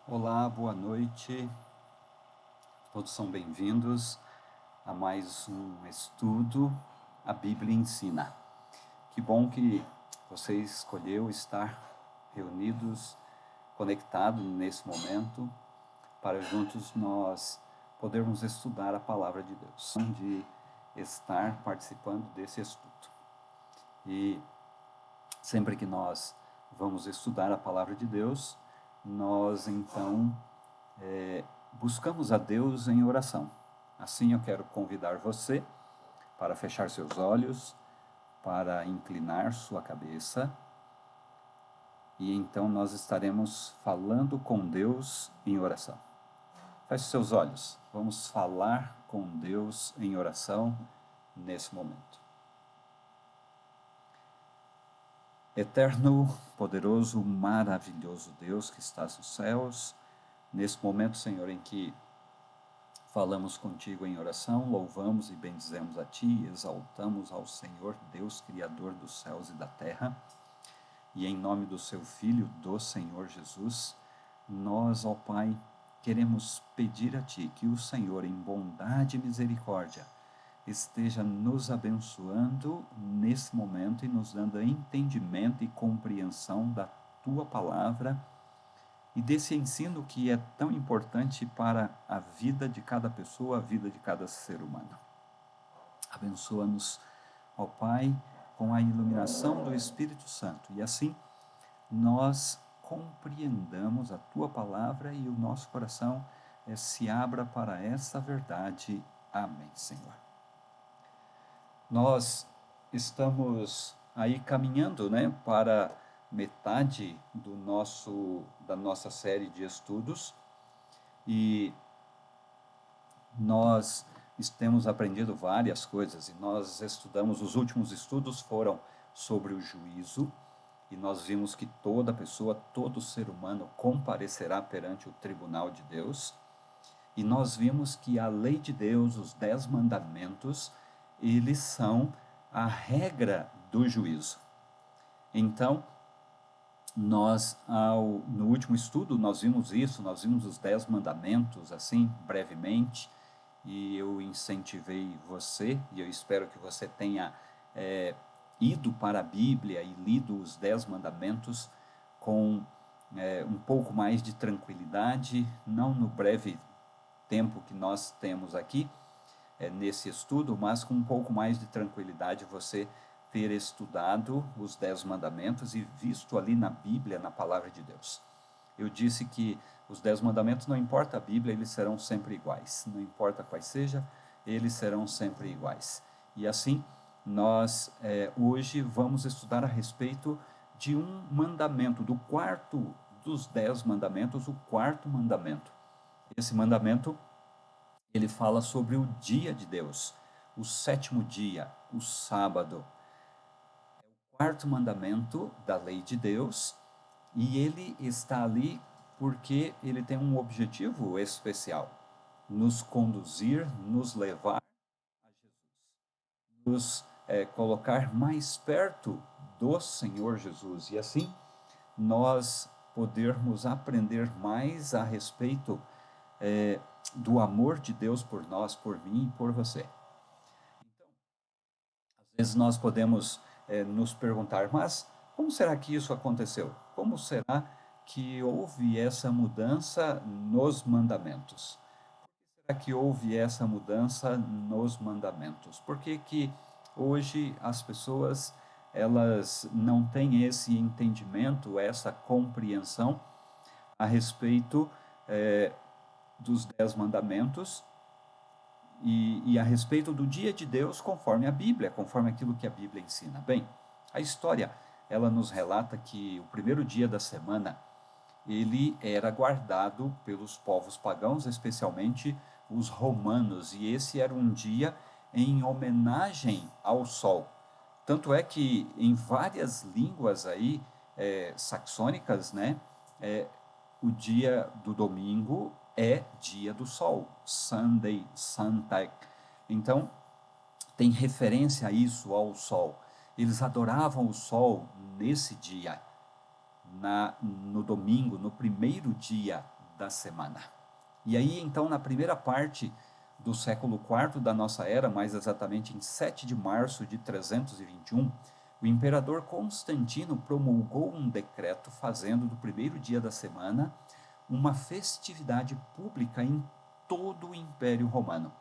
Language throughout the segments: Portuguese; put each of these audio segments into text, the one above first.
Olá, boa noite. Todos são bem-vindos a mais um estudo. A Bíblia ensina. Que bom que você escolheu estar reunidos, conectados nesse momento, para juntos nós podermos estudar a palavra de Deus, de estar participando desse estudo. E sempre que nós vamos estudar a palavra de Deus, nós então buscamos a Deus em oração. Assim eu quero convidar você para fechar seus olhos, para inclinar sua cabeça, e então nós estaremos falando com Deus em oração. Feche seus olhos, vamos falar com Deus em oração nesse momento. Eterno, poderoso, maravilhoso Deus que estás nos céus, nesse momento, Senhor, em que falamos contigo em oração, louvamos e bendizemos a Ti, exaltamos ao Senhor, Deus Criador dos céus e da terra, e em nome do Seu Filho, do Senhor Jesus, nós, ó Pai, queremos pedir a Ti que o Senhor, em bondade e misericórdia, esteja nos abençoando nesse momento e nos dando entendimento e compreensão da Tua palavra e desse ensino que é tão importante para a vida de cada pessoa, a vida de cada ser humano. Abençoa-nos, ó Pai, com a iluminação do Espírito Santo, e assim nós compreendamos a Tua palavra e o nosso coração se abra para essa verdade. Amém, Senhor. Nós estamos aí caminhando, para metade da nossa série de estudos, e nós temos aprendido várias coisas, e nós estudamos, os últimos estudos foram sobre o juízo, e nós vimos que toda pessoa, todo ser humano comparecerá perante o tribunal de Deus, e nós vimos que a lei de Deus, os 10 mandamentos, eles são a regra do juízo. Então, no último estudo, nós vimos isso, nós vimos os 10 mandamentos, assim, brevemente, e eu incentivei você, e eu espero que você tenha ido para a Bíblia e lido os 10 mandamentos com um pouco mais de tranquilidade, não no breve tempo que nós temos aqui, nesse estudo, mas com um pouco mais de tranquilidade você ter estudado os 10 mandamentos e visto ali na Bíblia, na palavra de Deus. Eu disse que os 10 mandamentos, não importa a Bíblia, eles serão sempre iguais. Não importa quais seja, eles serão sempre iguais. E assim, nós hoje vamos estudar a respeito de um mandamento, do quarto dos 10 mandamentos, o quarto mandamento. Esse mandamento, ele fala sobre o dia de Deus, o sétimo dia, o sábado. É o quarto mandamento da lei de Deus, e ele está ali porque ele tem um objetivo especial: nos conduzir, nos levar a Jesus, nos colocar mais perto do Senhor Jesus, e assim nós podermos aprender mais a respeito do amor de Deus por nós, por mim e por você. Então, às vezes nós podemos nos perguntar, mas como será que isso aconteceu? Como será que houve essa mudança nos mandamentos? Por que será que houve essa mudança nos mandamentos? Por que que hoje as pessoas elas não têm esse entendimento, essa compreensão a respeito dos 10 mandamentos e a respeito do dia de Deus conforme a Bíblia, conforme aquilo que a Bíblia ensina? Bem, a história, ela nos relata que o primeiro dia da semana, ele era guardado pelos povos pagãos, especialmente os romanos, e esse era um dia em homenagem ao sol. Tanto é que em várias línguas aí, saxônicas, o dia do domingo é dia do sol, Sunday, Suntag. Então, tem referência a isso, ao sol. Eles adoravam o sol nesse dia, no domingo, no primeiro dia da semana. E aí, então, na primeira parte do século IV da nossa era, mais exatamente em 7 de março de 321, o imperador Constantino promulgou um decreto fazendo do primeiro dia da semana uma festividade pública em todo o Império Romano.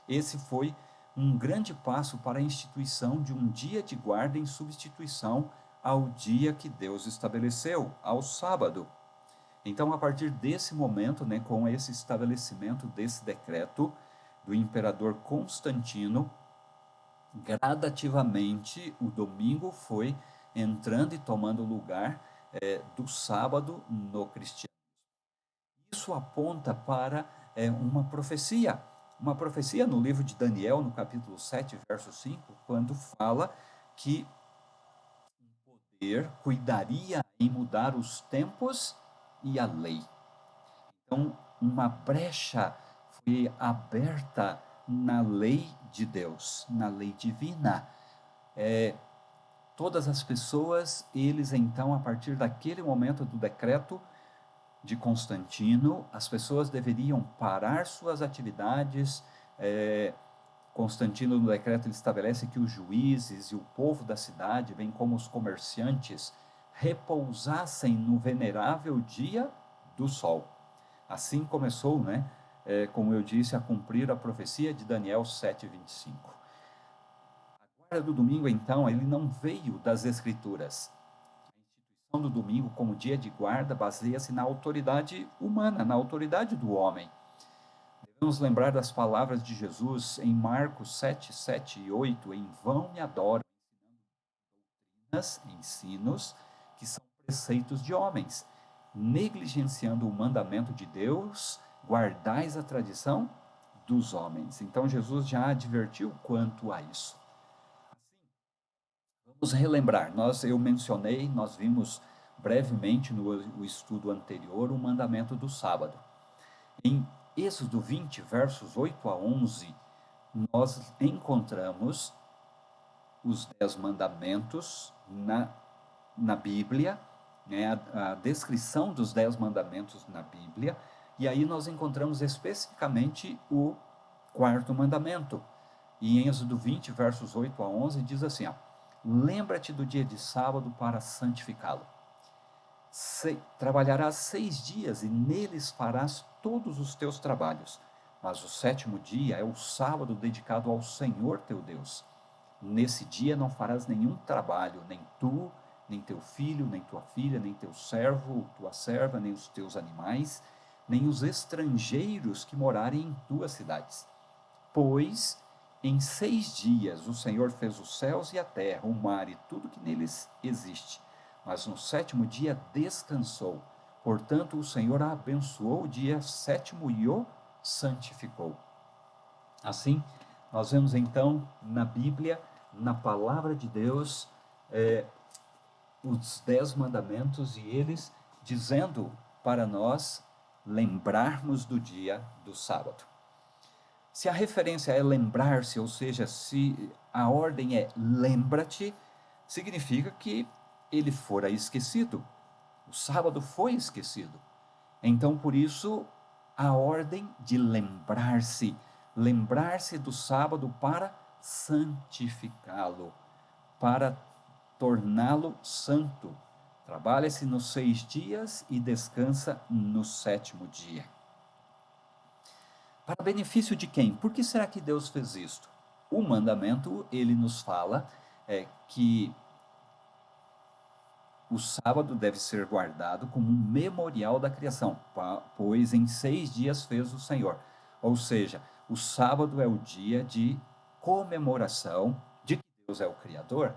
Esse foi um grande passo para a instituição de um dia de guarda em substituição ao dia que Deus estabeleceu, ao sábado. Então, a partir desse momento, né, com esse estabelecimento desse decreto do imperador Constantino, gradativamente o domingo foi entrando e tomando lugar do sábado no cristianismo. Isso aponta para uma profecia no livro de Daniel, no capítulo 7, verso 5, quando fala que o poder cuidaria em mudar os tempos e a lei. Então, uma brecha foi aberta na lei de Deus, na lei divina. Todas as pessoas, eles então, a partir daquele momento do decreto de Constantino, as pessoas deveriam parar suas atividades. Constantino, no decreto, ele estabelece que os juízes e o povo da cidade, bem como os comerciantes, repousassem no venerável dia do sol. Assim começou, né, como eu disse, a cumprir a profecia de Daniel 7:25. A guarda do domingo, então, ele não veio das Escrituras. A instituição do domingo como dia de guarda baseia-se na autoridade humana, na autoridade do homem. Devemos lembrar das palavras de Jesus em Marcos 7, 7 e 8, em vão me adoram, ensinos que são preceitos de homens, negligenciando o mandamento de Deus, guardais a tradição dos homens. Então Jesus já advertiu quanto a isso. Assim, vamos relembrar, eu mencionei, nós vimos brevemente no estudo anterior o mandamento do sábado. Em Êxodo 20, versos 8 a 11, nós encontramos os 10 mandamentos na Bíblia, né, a descrição dos 10 mandamentos na Bíblia, e aí nós encontramos especificamente o quarto mandamento. E em Êxodo 20, versos 8 a 11, diz assim, ó, lembra-te do dia de sábado para santificá-lo. Trabalharás 6 dias e neles farás todos os teus trabalhos, mas o sétimo dia é o sábado dedicado ao Senhor teu Deus. Nesse dia não farás nenhum trabalho, nem tu, nem teu filho, nem tua filha, nem teu servo, tua serva, nem os teus animais, nem os estrangeiros que morarem em tuas cidades. Pois em 6 dias o Senhor fez os céus e a terra, o mar e tudo que neles existe. Mas no sétimo dia descansou. Portanto, o Senhor abençoou o dia sétimo e o santificou. Assim, nós vemos então na Bíblia, na palavra de Deus, os 10 mandamentos e eles dizendo para nós lembrarmos do dia do sábado. Se a referência é lembrar-se, ou seja, se a ordem é lembra-te, significa que ele fora esquecido. O sábado foi esquecido. Então, por isso, a ordem de lembrar-se do sábado para santificá-lo, para torná-lo santo. Trabalha-se nos 6 dias e descansa no sétimo dia. Para benefício de quem? Por que será que Deus fez isto? O mandamento, ele nos fala que o sábado deve ser guardado como um memorial da criação, pois em 6 dias fez o Senhor. Ou seja, o sábado é o dia de comemoração de que Deus é o Criador.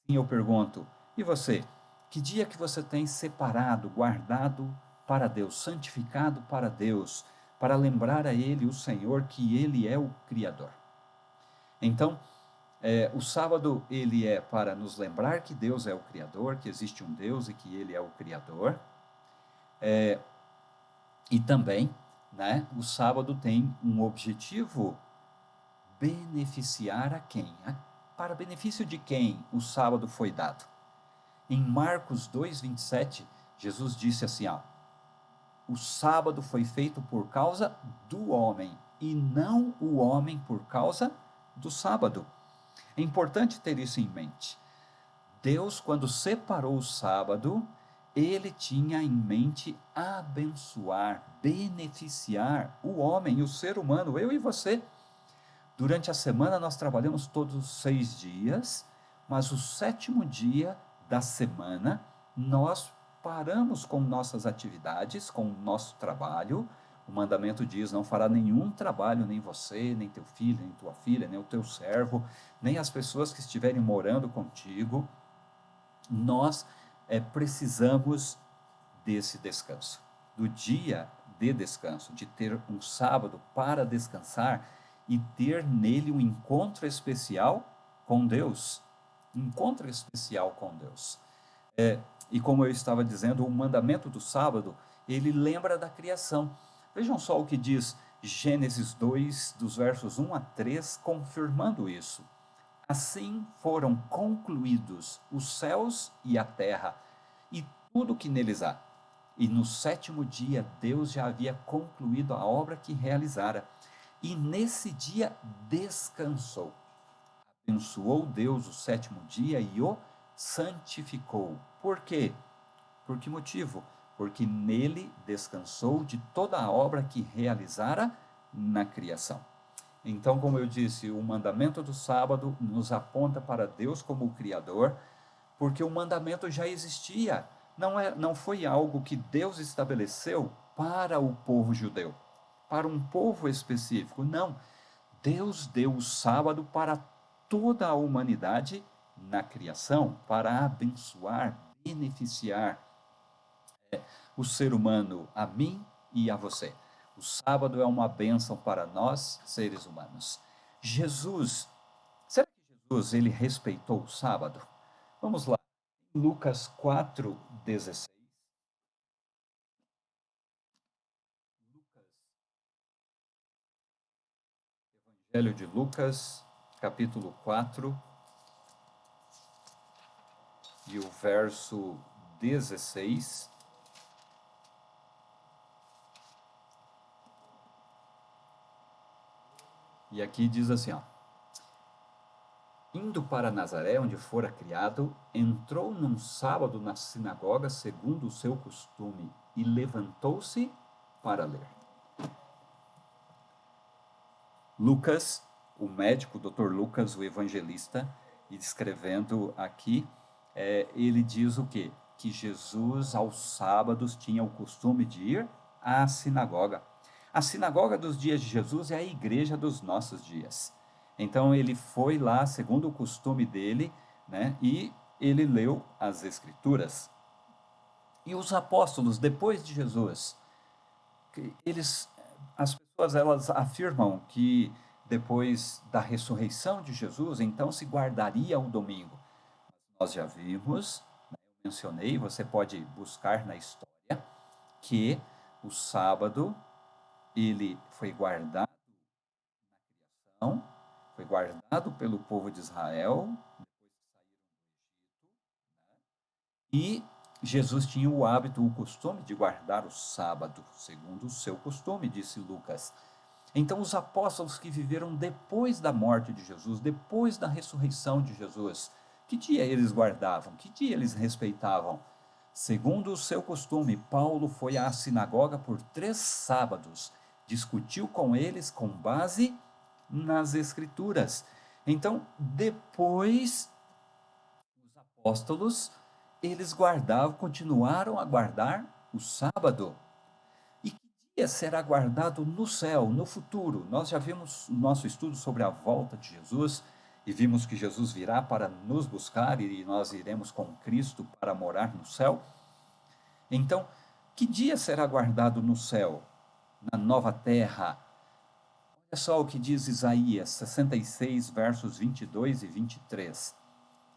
Assim eu pergunto, e você? Que dia que você tem separado, guardado para Deus, santificado para Deus, para lembrar a Ele, o Senhor, que Ele é o Criador? Então, o sábado, ele é para nos lembrar que Deus é o Criador, que existe um Deus e que Ele é o Criador. E também, né, o sábado tem um objetivo: beneficiar a quem? Para benefício de quem o sábado foi dado? Em Marcos 2:27, Jesus disse assim, ó, o sábado foi feito por causa do homem e não o homem por causa do sábado. É importante ter isso em mente. Deus, quando separou o sábado, ele tinha em mente abençoar, beneficiar o homem, o ser humano, eu e você. Durante a semana nós trabalhamos todos os 6 dias, mas o 7º dia da semana nós paramos com nossas atividades, com o nosso trabalho. O mandamento diz: não fará nenhum trabalho, nem você, nem teu filho, nem tua filha, nem o teu servo, nem as pessoas que estiverem morando contigo. Nós precisamos desse descanso, do dia de descanso, de ter um sábado para descansar e ter nele um encontro especial com Deus. Encontro especial com Deus. E como eu estava dizendo, o mandamento do sábado, ele lembra da criação. Vejam só o que diz Gênesis 2, dos versos 1 a 3, confirmando isso. Assim foram concluídos os céus e a terra, e tudo que neles há. E no 7º dia Deus já havia concluído a obra que realizara. E nesse dia descansou. Abençoou Deus o 7º dia e o santificou. Por quê? Por que motivo? Porque nele descansou de toda a obra que realizara na criação. Então, como eu disse, o mandamento do sábado nos aponta para Deus como o Criador, porque o mandamento já existia. Não foi algo que Deus estabeleceu para o povo judeu, para um povo específico. Não. Deus deu o sábado para toda a humanidade na criação, para abençoar, beneficiar o ser humano, a mim e a você. O sábado é uma bênção para nós, seres humanos. Será que Jesus ele respeitou o sábado? Vamos lá, Lucas 4:16. Evangelho de Lucas, capítulo 4, e o verso 16. E aqui diz assim, ó: indo para Nazaré, onde fora criado, entrou num sábado na sinagoga, segundo o seu costume, e levantou-se para ler. Lucas, o médico, o Dr. Lucas, o evangelista, e escrevendo aqui, ele diz o quê? Que Jesus, aos sábados, tinha o costume de ir à sinagoga. A sinagoga dos dias de Jesus é a igreja dos nossos dias. Então ele foi lá, segundo o costume dele, né, e ele leu as Escrituras. E os apóstolos, depois de Jesus, as pessoas elas afirmam que depois da ressurreição de Jesus, então se guardaria o domingo. Nós já vimos, né, eu mencionei, você pode buscar na história, que o sábado ele foi guardado na criação, foi guardado pelo povo de Israel, e Jesus tinha o hábito, o costume de guardar o sábado, segundo o seu costume, disse Lucas. Então, os apóstolos que viveram depois da morte de Jesus, depois da ressurreição de Jesus, que dia eles guardavam? Que dia eles respeitavam? Segundo o seu costume, Paulo foi à sinagoga por 3 sábados, discutiu com eles com base nas Escrituras. Então, depois, os apóstolos, eles continuaram a guardar o sábado. E que dia será guardado no céu, no futuro? Nós já vimos o nosso estudo sobre a volta de Jesus e vimos que Jesus virá para nos buscar e nós iremos com Cristo para morar no céu. Então, que dia será guardado no céu, na nova terra? Olha só o que diz Isaías 66, versos 22 e 23.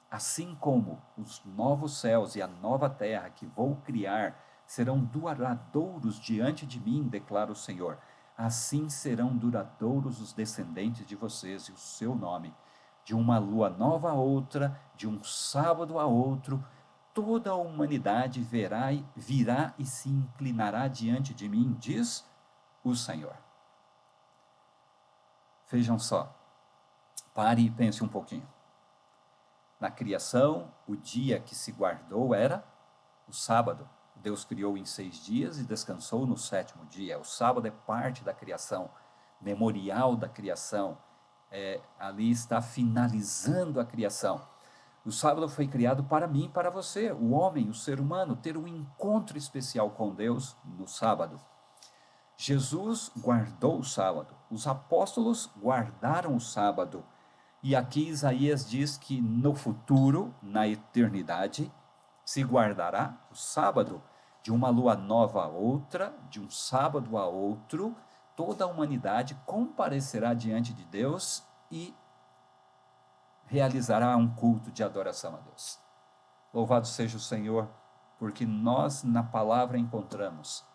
Assim como os novos céus e a nova terra que vou criar serão duradouros diante de mim, declara o Senhor, assim serão duradouros os descendentes de vocês e o seu nome. De uma lua nova a outra, de um sábado a outro, toda a humanidade virá e se inclinará diante de mim, diz o Senhor. Vejam só, pare e pense um pouquinho. Na criação, o dia que se guardou era o sábado. Deus criou em 6 dias e descansou no 7º dia. O sábado é parte da criação, memorial da criação. Ali está finalizando a criação. O sábado foi criado para mim e para você, o homem, o ser humano, ter um encontro especial com Deus no sábado. Jesus guardou o sábado, os apóstolos guardaram o sábado, e aqui Isaías diz que no futuro, na eternidade, se guardará o sábado, de uma lua nova a outra, de um sábado a outro, toda a humanidade comparecerá diante de Deus e realizará um culto de adoração a Deus. Louvado seja o Senhor, porque nós na palavra encontramos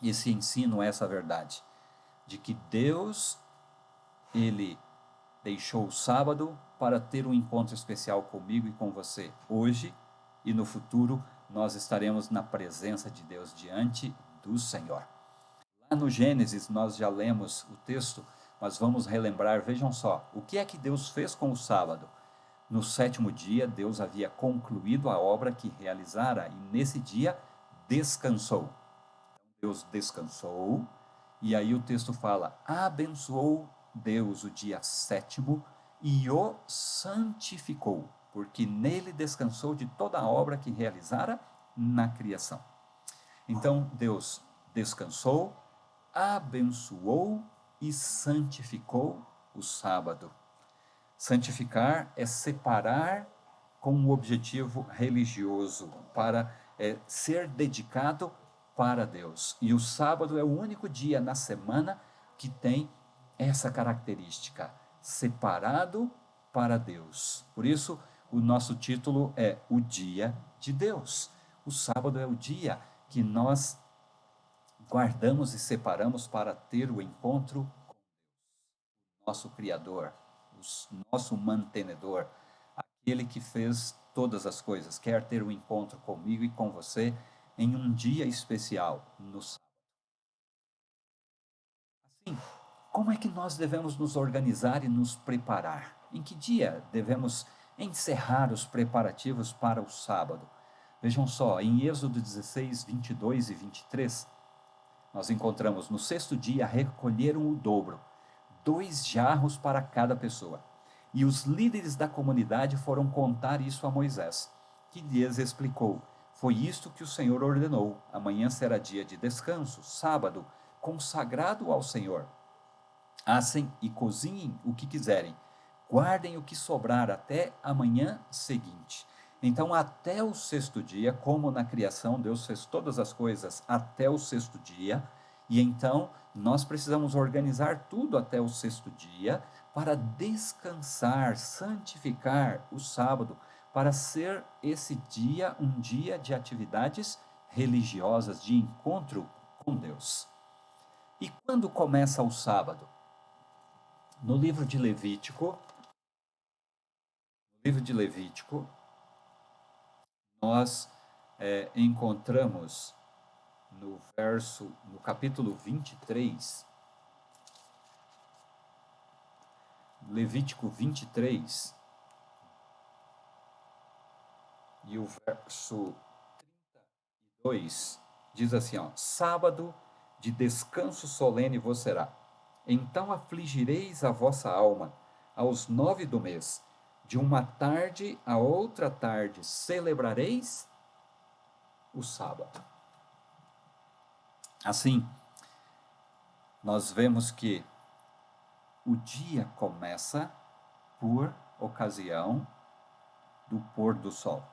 esse ensino, essa verdade, de que Deus, Ele deixou o sábado para ter um encontro especial comigo e com você. Hoje e no futuro, nós estaremos na presença de Deus, diante do Senhor. Lá no Gênesis, nós já lemos o texto, mas vamos relembrar. Vejam só, o que é que Deus fez com o sábado? No 7º dia, Deus havia concluído a obra que realizara, e nesse dia descansou. Deus descansou, e aí o texto fala: abençoou Deus o dia 7º e o santificou, porque nele descansou de toda a obra que realizara na criação. Então Deus descansou, abençoou e santificou o sábado. Santificar é separar com um objetivo religioso, para ser dedicado para Deus. E o sábado é o único dia na semana que tem essa característica, separado para Deus. Por isso, o nosso título é O Dia de Deus. O sábado é o dia que nós guardamos e separamos para ter o encontro com o nosso Criador, o nosso mantenedor, aquele que fez todas as coisas, quer ter um encontro comigo e com você em um dia especial, no sábado. Assim, como é que nós devemos nos organizar e nos preparar? Em que dia devemos encerrar os preparativos para o sábado? Vejam só, em Êxodo 16, 22 e 23, nós encontramos: no 6º dia recolheram o dobro, 2 jarros para cada pessoa. E os líderes da comunidade foram contar isso a Moisés, que lhes explicou: foi isto que o Senhor ordenou, amanhã será dia de descanso, sábado, consagrado ao Senhor. Assem e cozinhem o que quiserem, guardem o que sobrar até amanhã seguinte. Então, até o 6º dia, como na criação, Deus fez todas as coisas até o 6º dia, e então nós precisamos organizar tudo até o 6º dia, para descansar, santificar o sábado, para ser esse dia um dia de atividades religiosas, de encontro com Deus. E quando começa o sábado? No livro de Levítico, nós encontramos no capítulo 23, Levítico 23, e o verso 32, diz assim, ó: sábado de descanso solene vos será. Então afligireis a vossa alma aos 9 do mês, de uma tarde a outra tarde celebrareis o sábado. Assim, nós vemos que o dia começa por ocasião do pôr do sol.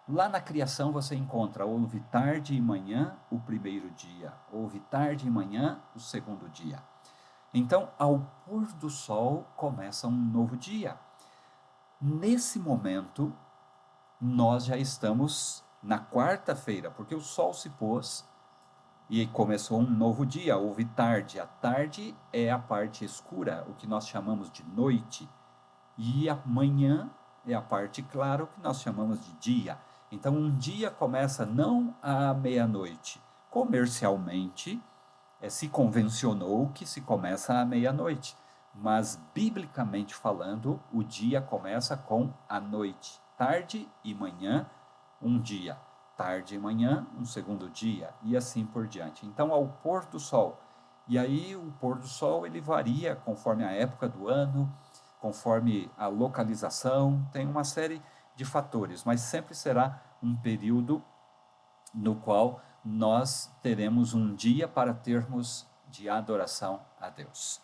Lá na criação você encontra: houve tarde e manhã o primeiro dia, houve tarde e manhã o segundo dia. Então, ao pôr do sol começa um novo dia. Nesse momento, nós já estamos na quarta-feira, porque o sol se pôs e começou um novo dia. Houve tarde. A tarde é a parte escura, o que nós chamamos de noite, e a manhã é a parte clara, o que nós chamamos de dia. Então, um dia começa não à meia-noite. Comercialmente, se convencionou que se começa à meia-noite, mas biblicamente falando, o dia começa com a noite, tarde e manhã, um dia, tarde e manhã, um segundo dia, e assim por diante. Então, ao pôr do sol, e aí o pôr do sol ele varia conforme a época do ano, conforme a localização, tem uma série de fatores, mas sempre será um período no qual nós teremos um dia para termos de adoração a Deus.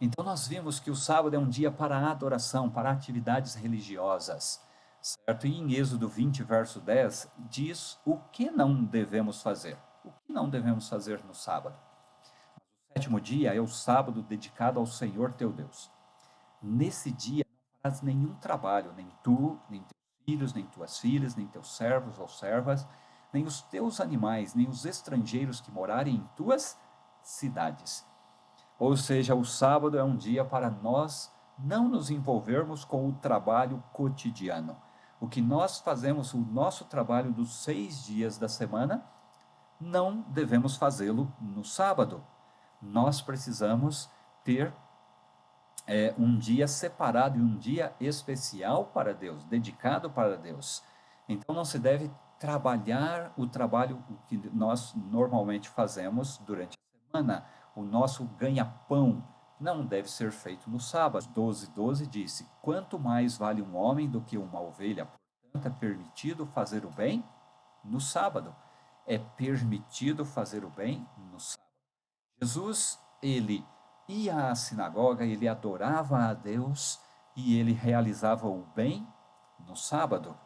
Então nós vimos que o sábado é um dia para adoração, para atividades religiosas, certo? E em Êxodo 20, verso 10, diz o que não devemos fazer. O que não devemos fazer no sábado? O sétimo dia é o sábado dedicado ao Senhor teu Deus. Nesse dia não farás nenhum trabalho, nem tu, nem teus filhos, nem tuas filhas, nem teus servos ou servas, nem os teus animais, nem os estrangeiros que morarem em tuas cidades. Ou seja, o sábado é um dia para nós não nos envolvermos com o trabalho cotidiano. O que nós fazemos, o nosso trabalho dos 6 dias da semana, não devemos fazê-lo no sábado. Nós precisamos ter um dia separado e um dia especial para Deus, dedicado para Deus. Então não se deve trabalhar o trabalho que nós normalmente fazemos durante a semana. O nosso ganha-pão não deve ser feito no sábado. 12:12 disse: quanto mais vale um homem do que uma ovelha, portanto é permitido fazer o bem no sábado. É permitido fazer o bem no sábado. Jesus, ele ia à sinagoga, ele adorava a Deus e ele realizava o bem no sábado.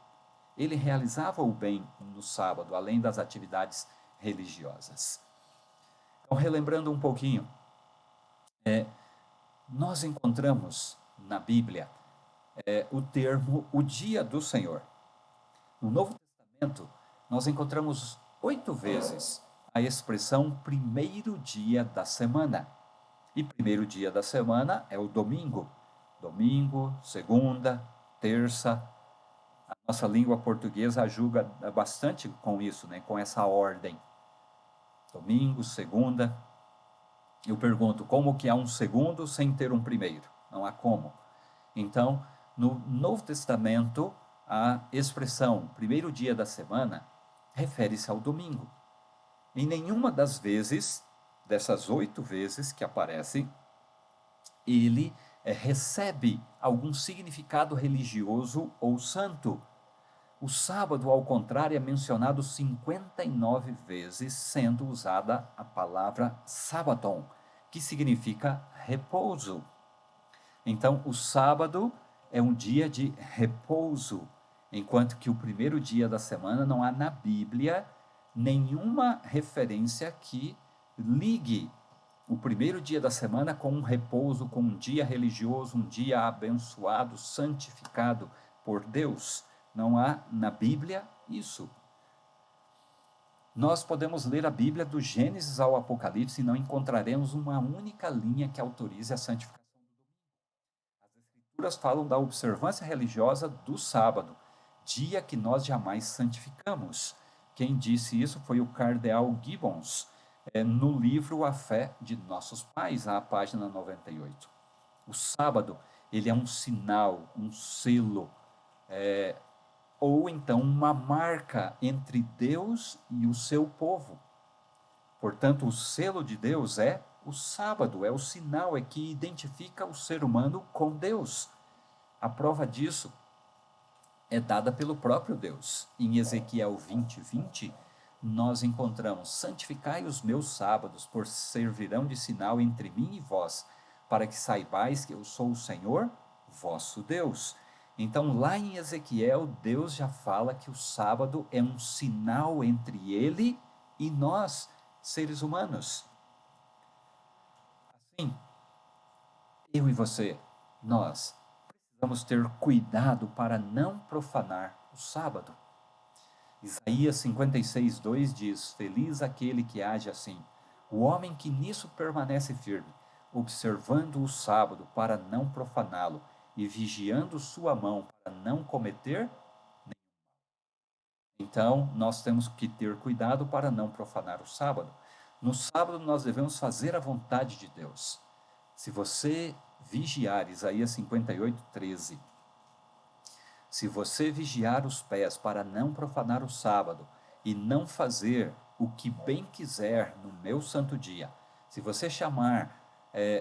Ele realizava o bem no sábado, além das atividades religiosas. Então, relembrando um pouquinho, nós encontramos na Bíblia o termo o dia do Senhor. No Novo Testamento, nós encontramos 8 vezes a expressão primeiro dia da semana. E primeiro dia da semana é o domingo. Domingo, segunda, terça. A nossa língua portuguesa ajuda bastante com isso, né? Com essa ordem. Domingo, segunda. Eu pergunto, como que há um segundo sem ter um primeiro? Não há como. Então, no Novo Testamento, a expressão primeiro dia da semana refere-se ao domingo. Em nenhuma das vezes, dessas 8 vezes que aparece, ele recebe algum significado religioso ou santo. O sábado, ao contrário, é mencionado 59 vezes, sendo usada a palavra sabaton, que significa repouso. Então, o sábado é um dia de repouso, enquanto que o primeiro dia da semana não há na Bíblia nenhuma referência que ligue o primeiro dia da semana com um repouso, com um dia religioso, um dia abençoado, santificado por Deus. Não há na Bíblia isso. Nós podemos ler a Bíblia do Gênesis ao Apocalipse e não encontraremos uma única linha que autorize a santificação. As Escrituras falam da observância religiosa do sábado, dia que nós jamais santificamos. Quem disse isso foi o cardeal Gibbons, no livro A Fé de Nossos Pais, à página 98. O sábado, ele é um sinal, um selo, ou então uma marca entre Deus e o seu povo. Portanto, o selo de Deus é o sábado, é o sinal, é que identifica o ser humano com Deus. A prova disso é dada pelo próprio Deus. Em Ezequiel 20:20, nós encontramos: santificai os meus sábados, por servirão de sinal entre mim e vós, para que saibais que eu sou o Senhor, vosso Deus. Então, lá em Ezequiel, Deus já fala que o sábado é um sinal entre ele e nós, seres humanos. Assim, eu e você, nós precisamos ter cuidado para não profanar o sábado. Isaías 56:2 diz: feliz aquele que age assim, o homem que nisso permanece firme, observando o sábado para não profaná-lo e vigiando sua mão para não cometer Então, nós temos que ter cuidado para não profanar o sábado. No sábado, nós devemos fazer a vontade de Deus. Se você vigiar, Isaías 58:13, se você vigiar os pés para não profanar o sábado e não fazer o que bem quiser no meu santo dia, se você chamar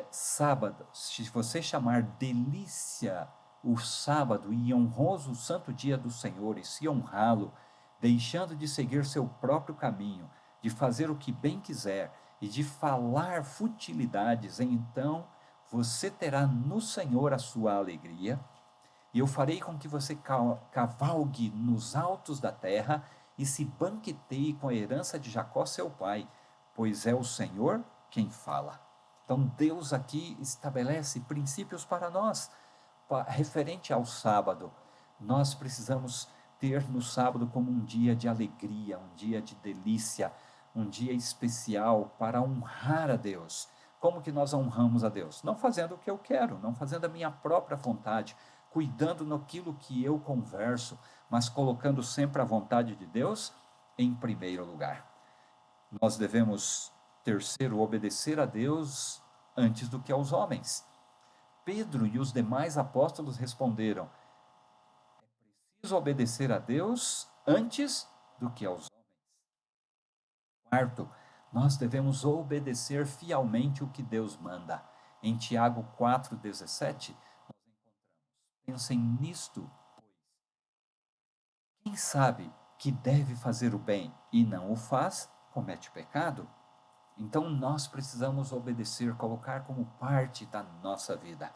sábado, se você chamar delícia o sábado e honroso o santo dia do Senhor e se honrá-lo, deixando de seguir seu próprio caminho, de fazer o que bem quiser e de falar futilidades, então você terá no Senhor a sua alegria, e eu farei com que você cavalgue nos altos da terra e se banqueteie com a herança de Jacó seu pai, pois é o Senhor quem fala. Então Deus aqui estabelece princípios para nós, referente ao sábado. Nós precisamos ter no sábado como um dia de alegria, um dia de delícia, um dia especial para honrar a Deus. Como que nós honramos a Deus? Não fazendo o que eu quero, não fazendo a minha própria vontade, cuidando naquilo que eu converso, mas colocando sempre a vontade de Deus em primeiro lugar. Nós devemos, terceiro, obedecer a Deus antes do que aos homens. Pedro e os demais apóstolos responderam: é preciso obedecer a Deus antes do que aos homens. Quarto, nós devemos obedecer fielmente o que Deus manda. Em Tiago 4,17, nós encontramos: pensem nisto, pois quem sabe que deve fazer o bem e não o faz, comete pecado. Então nós precisamos obedecer, colocar como parte da nossa vida,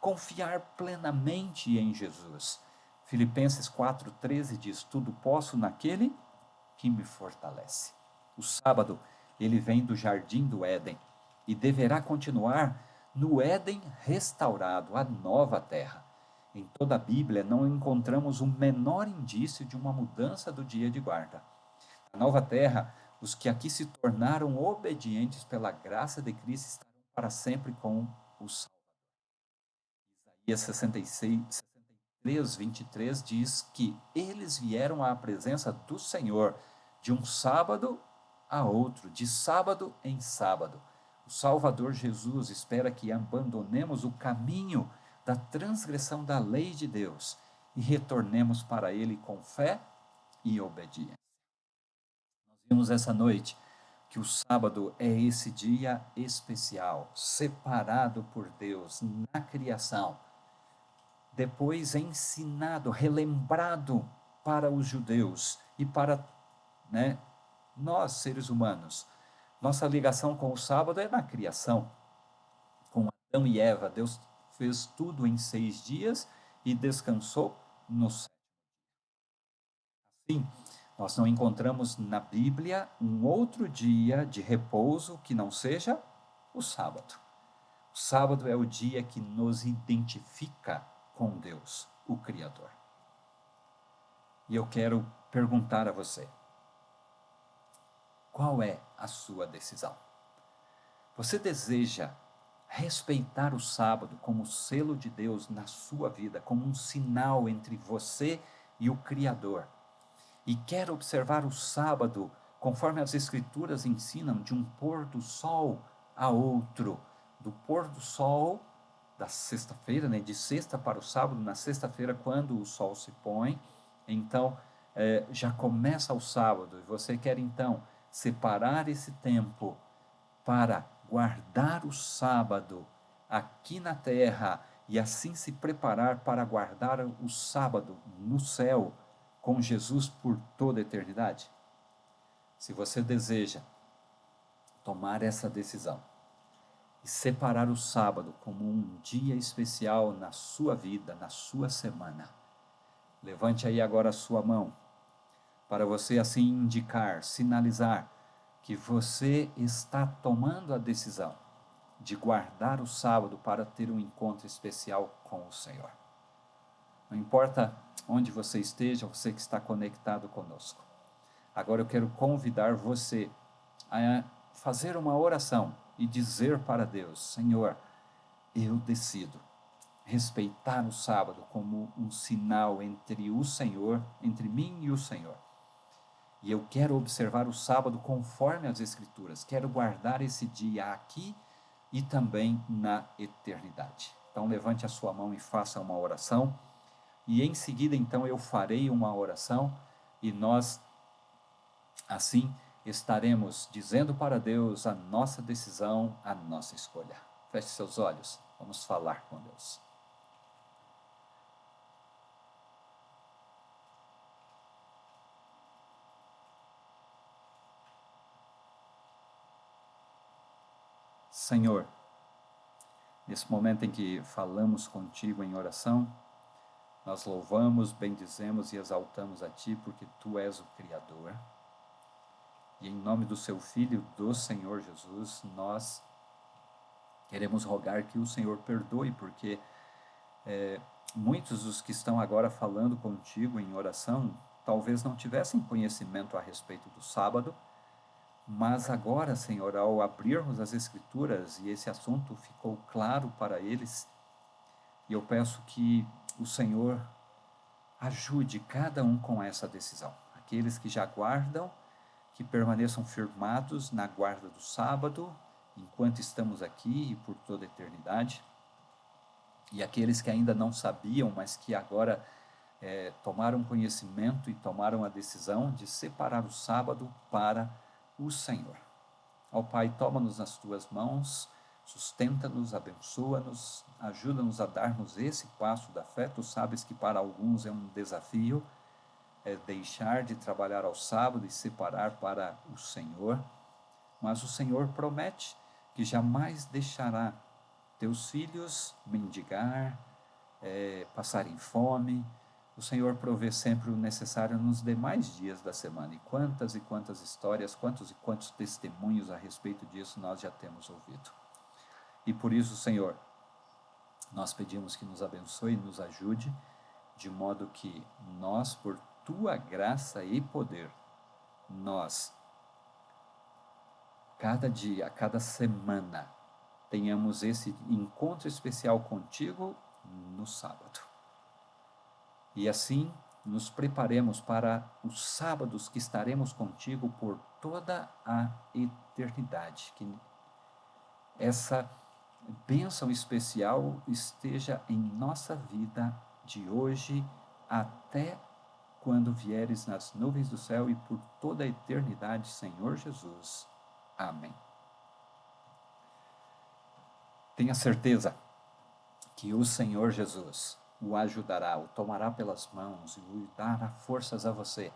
confiar plenamente em Jesus. Filipenses 4,13 diz: tudo posso naquele que me fortalece. O sábado, ele vem do jardim do Éden e deverá continuar no Éden restaurado, a nova terra. Em toda a Bíblia não encontramos o menor indício de uma mudança do dia de guarda. Na nova terra, os que aqui se tornaram obedientes pela graça de Cristo estarão para sempre com o Salvador. Isaías 63:23 diz que eles vieram à presença do Senhor de um sábado a outro, de sábado em sábado. O Salvador Jesus espera que abandonemos o caminho da transgressão da lei de Deus e retornemos para Ele com fé e obediência. Nós vimos essa noite que o sábado é esse dia especial, separado por Deus na criação, depois ensinado, relembrado para os judeus e para, né, nós, seres humanos. Nossa ligação com o sábado é na criação. Com Adão e Eva, Deus fez tudo em 6 dias e descansou no sétimo. Assim, nós não encontramos na Bíblia um outro dia de repouso que não seja o sábado. O sábado é o dia que nos identifica com Deus, o Criador. E eu quero perguntar a você: qual é a sua decisão? Você deseja respeitar o sábado como selo de Deus na sua vida, como um sinal entre você e o Criador? E quer observar o sábado conforme as Escrituras ensinam, de um pôr do sol a outro, do pôr do sol da sexta-feira, né, de sexta para o sábado, na sexta-feira, quando o sol se põe, então já começa o sábado, e você quer então separar esse tempo para guardar o sábado aqui na terra e assim se preparar para guardar o sábado no céu com Jesus por toda a eternidade? Se você deseja tomar essa decisão e separar o sábado como um dia especial na sua vida, na sua semana, levante aí agora a sua mão, para você assim indicar, sinalizar que você está tomando a decisão de guardar o sábado para ter um encontro especial com o Senhor. Não importa onde você esteja, você que está conectado conosco. Agora eu quero convidar você a fazer uma oração e dizer para Deus: Senhor, eu decido respeitar o sábado como um sinal entre o Senhor, entre mim e o Senhor. E eu quero observar o sábado conforme as Escrituras. Quero guardar esse dia aqui e também na eternidade. Então levante a sua mão e faça uma oração. E em seguida, então, eu farei uma oração e nós, assim, estaremos dizendo para Deus a nossa decisão, a nossa escolha. Feche seus olhos, vamos falar com Deus. Senhor, nesse momento em que falamos contigo em oração, nós louvamos, bendizemos e exaltamos a Ti, porque Tu és o Criador. E em nome do Seu Filho, do Senhor Jesus, nós queremos rogar que o Senhor perdoe, porque muitos dos que estão agora falando contigo em oração, talvez não tivessem conhecimento a respeito do sábado, mas agora, Senhor, ao abrirmos as Escrituras e esse assunto ficou claro para eles, e eu peço que o Senhor ajude cada um com essa decisão. Aqueles que já guardam, que permaneçam firmados na guarda do sábado, enquanto estamos aqui e por toda a eternidade. E aqueles que ainda não sabiam, mas que agora tomaram conhecimento e tomaram a decisão de separar o sábado para o Senhor. Ó Pai, toma-nos nas Tuas mãos, sustenta-nos, abençoa-nos, ajuda-nos a darmos esse passo da fé. Tu sabes que para alguns é um desafio, deixar de trabalhar ao sábado e separar para o Senhor, mas o Senhor promete que jamais deixará Teus filhos mendigar, passarem fome. O Senhor provê sempre o necessário nos demais dias da semana. E quantas histórias, quantos e quantos testemunhos a respeito disso nós já temos ouvido. E por isso, Senhor, nós pedimos que nos abençoe e nos ajude, de modo que nós, por Tua graça e poder, nós, cada dia, cada semana, tenhamos esse encontro especial contigo no sábado. E assim nos preparemos para os sábados que estaremos contigo por toda a eternidade. Que essa bênção especial esteja em nossa vida de hoje até quando vieres nas nuvens do céu e por toda a eternidade, Senhor Jesus. Amém. Tenha certeza que o Senhor Jesus o ajudará, o tomará pelas mãos e o dará forças a você,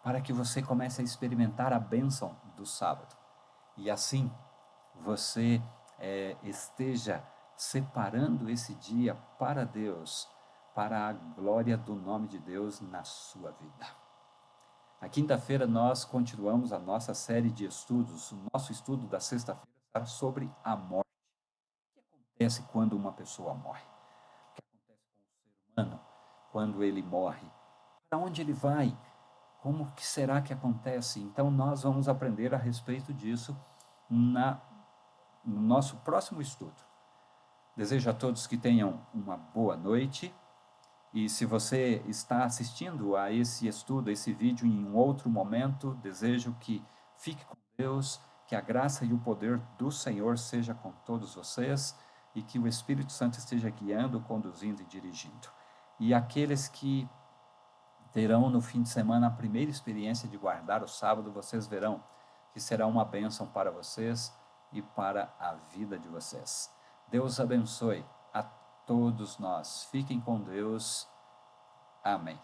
para que você comece a experimentar a bênção do sábado. E assim, você esteja separando esse dia para Deus, para a glória do nome de Deus na sua vida. Na quinta-feira nós continuamos a nossa série de estudos. O nosso estudo da sexta-feira será sobre a morte. O que acontece quando uma pessoa morre? Quando ele morre, para onde ele vai, como que será que acontece? Então nós vamos aprender a respeito disso no nosso próximo estudo. Desejo a todos que tenham uma boa noite, e se você está assistindo a esse estudo, a esse vídeo em um outro momento, desejo que fique com Deus, que a graça e o poder do Senhor seja com todos vocês, e que o Espírito Santo esteja guiando, conduzindo e dirigindo. E aqueles que terão no fim de semana a primeira experiência de guardar o sábado, vocês verão que será uma bênção para vocês e para a vida de vocês. Deus abençoe a todos nós. Fiquem com Deus. Amém.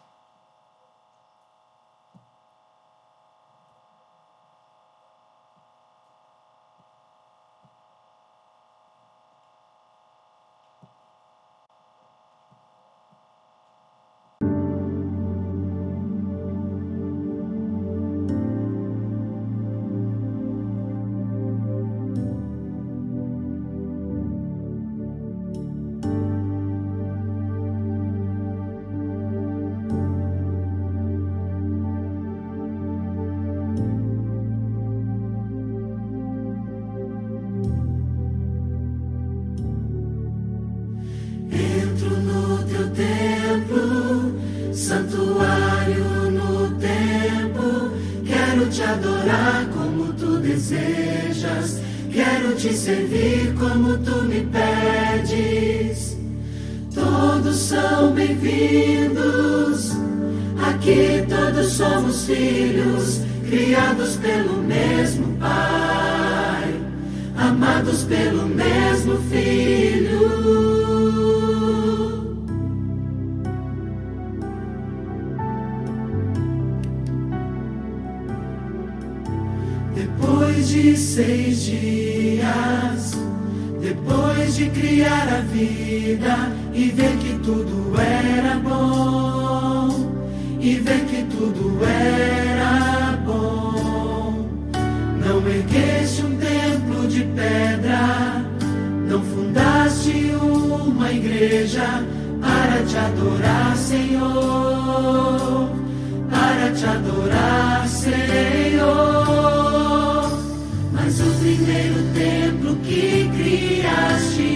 Entro no teu templo, santuário no templo, quero desejas. Quero te servir como tu me pedes. Todos são bem-vindos. Aqui todos somos filhos, criados pelo mesmo Pai, amados pelo mesmo Filho. Depois de 6 dias, depois de criar a vida e ver que tudo era bom, e ver que tudo era bom, não ergueste um templo de pedra, não fundaste uma igreja para te adorar, Senhor, para te adorar, Senhor. Mas o primeiro templo que criaste